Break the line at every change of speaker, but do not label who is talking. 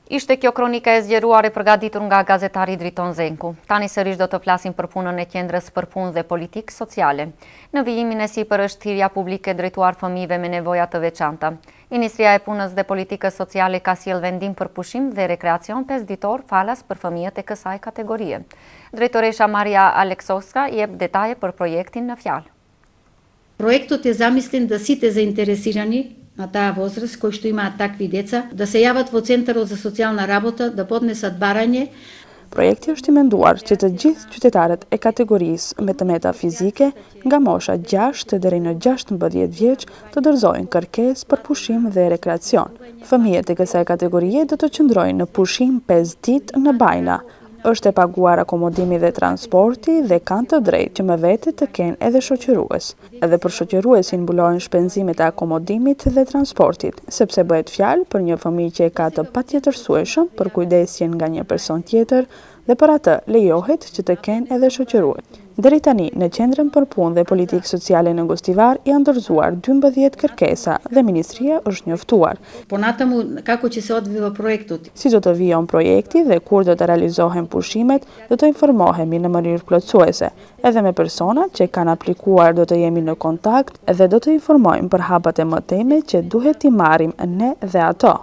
Ishte kjo kronika e zgjeruar e përgatitur nga gazetari Driton Zenku. Tani sërish do të flasim për punën e Qendrës për Punë dhe Politikë Sociale. Në vijimin e sipër është thirrja publike drejtuar fëmijëve me nevoja të veçanta. Ministria e Punës dhe Politikës Sociale ka sjellë vendim për pushim dhe rekreacion 5 ditor falas për fëmijët e kësaj kategorie. Drejtoresha Maria Aleksovska jep detaje për projektin në fjalë.
Projektot e zamislin da site zainteresirani, ata возраст кои што имаат такви деца, да се јават во Центарот за социјална работа, да поднесат барање.
Projekti është i menduar që të gjithë qytetarët e kategorisë me të meta fizike nga mosha 6 deri në 16 vjeç të dorëzojnë kërkesë për pushim dhe rekreacion. Fëmijët e kësaj kategorie do të qëndrojnë në pushim 5 ditë në bajna. Është e paguar akomodimi dhe transporti dhe kanë të drejtë që me vete të kenë edhe shoqërues. Edhe për shoqëruesin mbulohen shpenzimet e akomodimit dhe transportit, sepse bëhet fjalë për një fëmijë që e ka të patjetërsueshëm për kujdesjen nga një person tjetër dhe për atë lejohet që të kenë edhe shoqërues. Deri tani, në Qendrën për Punë dhe Politikë Sociale në Gostivar janë dorëzuar 12 kërkesa dhe ministria është njoftuar.
Понатаму како ќе се одвива проектот?
Si do të vijon projekti dhe kur do të realizohen pushimet, do të informohemi në mënyrë plotësuese. Edhe me personat që kanë aplikuar do të jemi në kontakt dhe do të informojmë për hapat e mëteme që duhet t'i marrim ne dhe ato.